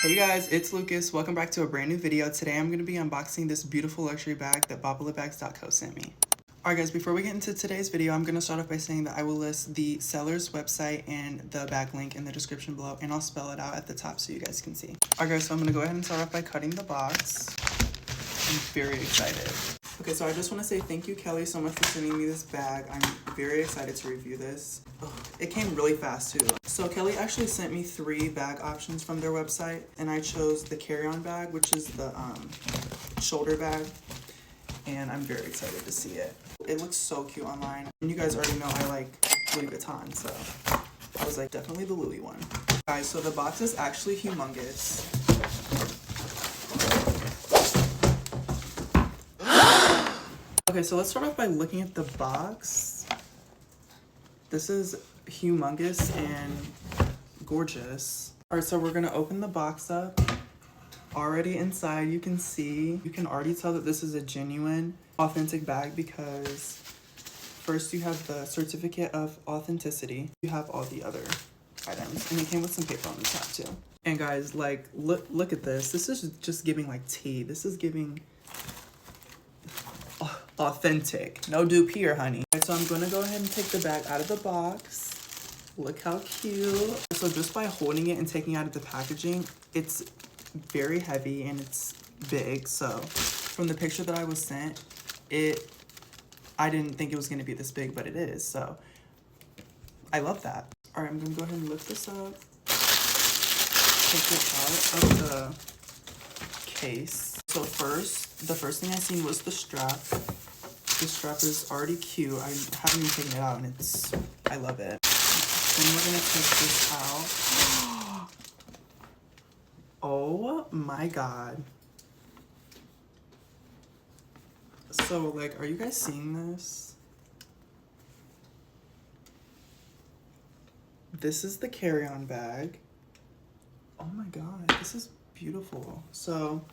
Hey guys, it's Lucas. Welcome back to a brand new video. Today I'm going to be unboxing this beautiful luxury bag that Babalabags.co sent me. Alright guys, before we get into today's video, I'm going to start off by saying that I will list the seller's website and the bag link in the description below, and I'll spell it out at the top so you guys can see. Alright guys, so I'm going to go ahead and start off by cutting the box. I'm very excited. Okay, so I just want to say thank you, Kelly, so much for sending me this bag. I'm very excited to review this. It came really fast too. So Kelly actually sent me 3 bag options from their website, and I chose the carry-on bag, which is the shoulder bag, and I'm very excited to see it. It looks so cute online, and you guys already know I like Louis Vuitton, so I was like, definitely the Louis one. Guys, so the box is actually humongous. Okay, so let's start off by looking at the box. This is humongous and gorgeous. All right, so we're gonna open the box up. Already inside, you can already tell that this is a genuine, authentic bag because first you have the certificate of authenticity. You have all the other items, and it came with some paper on the top too. And guys, like, look at this. This is just giving like tea. This is giving authentic. No dupe here, honey. Alright, so I'm gonna go ahead and take the bag out of the box. Look how cute. So just by holding it and taking out of the packaging, it's very heavy and it's big. So from the picture that I was sent, I didn't think it was gonna be this big, but it is. So I love that. All right, I'm gonna go ahead and lift this up. Take it out of the case. So the first thing I seen was the strap. The strap is already cute. I haven't even taken it out, and I love it. Then we're gonna take this out. Oh my god. So, like, are you guys seeing this? This is the carry-on bag. Oh my god, this is beautiful. So,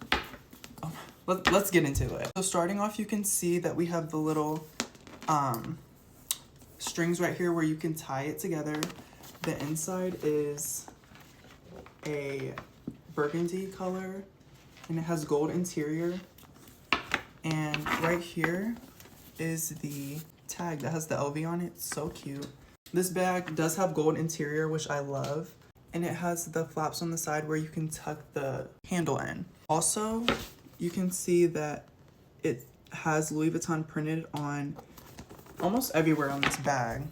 let's get into it. So starting off, you can see that we have the little strings right here where you can tie it together. The inside is a burgundy color and it has gold interior. And right here is the tag that has the LV on it. So cute. This bag does have gold interior, which I love. And it has the flaps on the side where you can tuck the handle in. Also, you can see that it has Louis Vuitton printed on almost everywhere on this bag.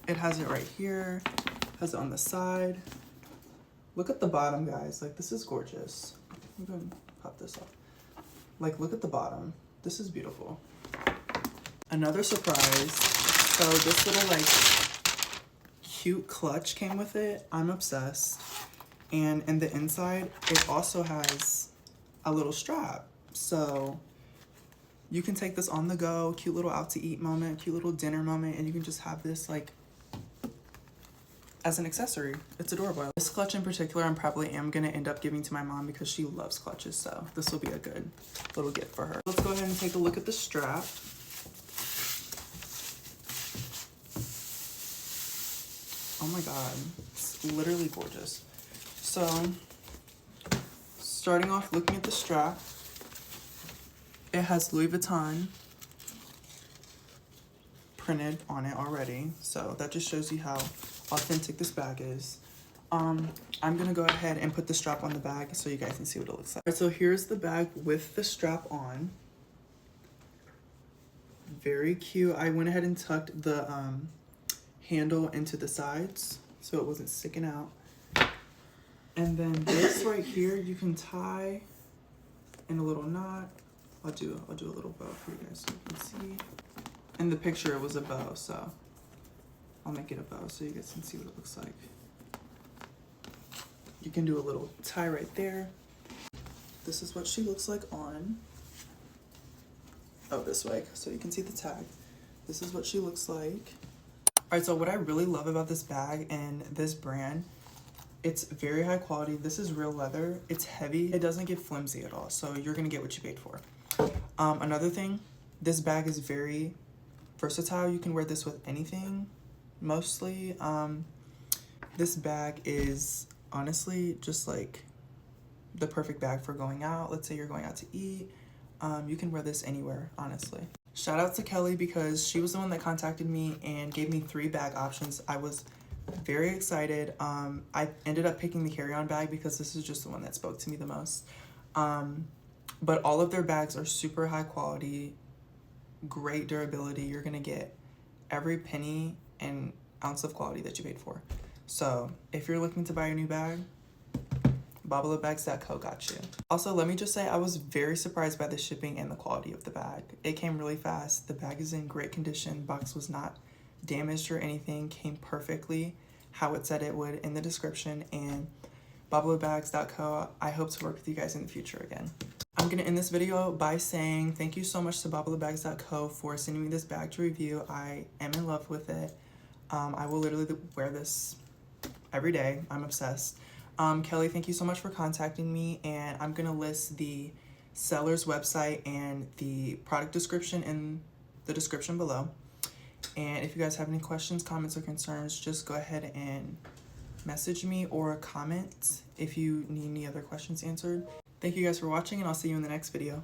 It has it right here, has it on the side. Look at the bottom, guys. Like, this is gorgeous. I'm gonna pop this off. Like, look at the bottom. This is beautiful. Another surprise. So this little, like, cute clutch came with it. I'm obsessed. And in the inside, it also has a little strap. So you can take this on the go, cute little out to eat moment, cute little dinner moment, and you can just have this like as an accessory. It's adorable. This clutch in particular, I'm probably gonna end up giving to my mom because she loves clutches, so this will be a good little gift for her. Let's go ahead and take a look at the strap. Oh my god, it's literally gorgeous. So starting off looking at the strap, it has Louis Vuitton printed on it already. So that just shows you how authentic this bag is. I'm gonna go ahead and put the strap on the bag so you guys can see what it looks like. All right, so here's the bag with the strap on. Very cute. I went ahead and tucked the handle into the sides so it wasn't sticking out. And then this right here, you can tie in a little knot. I'll do a little bow for you guys so you can see. In the picture, it was a bow, so I'll make it a bow so you guys can see what it looks like. You can do a little tie right there. This is what she looks like on. Oh, this way, so you can see the tag. This is what she looks like. All right, so what I really love about this bag and this brand, it's very high quality. This is real leather. It's heavy. It doesn't get flimsy at all, so you're gonna get what you paid for. Another thing, this bag is very versatile. You can wear this with anything, mostly. This bag is honestly just like the perfect bag for going out. Let's say you're going out to eat. You can wear this anywhere, honestly. Shout out to Kelly because she was the one that contacted me and gave me 3 bag options. I was very excited. I ended up picking the carry-on bag because this is just the one that spoke to me the most. But all of their bags are super high quality, great durability. You're gonna get every penny and ounce of quality that you paid for. So if you're looking to buy a new bag, Babalabags.co got you. Also, let me just say I was very surprised by the shipping and the quality of the bag. It came really fast. The bag is in great condition. Box was not damaged or anything. Came perfectly how it said it would in the description. And Babalabags.co, I hope to work with you guys in the future again. I'm gonna end this video by saying thank you so much to Babalabags.co for sending me this bag to review. I am in love with it. I will literally wear this every day. I'm obsessed. Kelly, thank you so much for contacting me, and I'm gonna list the seller's website and the product description in the description below. And if you guys have any questions, comments, or concerns, just go ahead and message me or comment if you need any other questions answered. Thank you guys for watching, and I'll see you in the next video.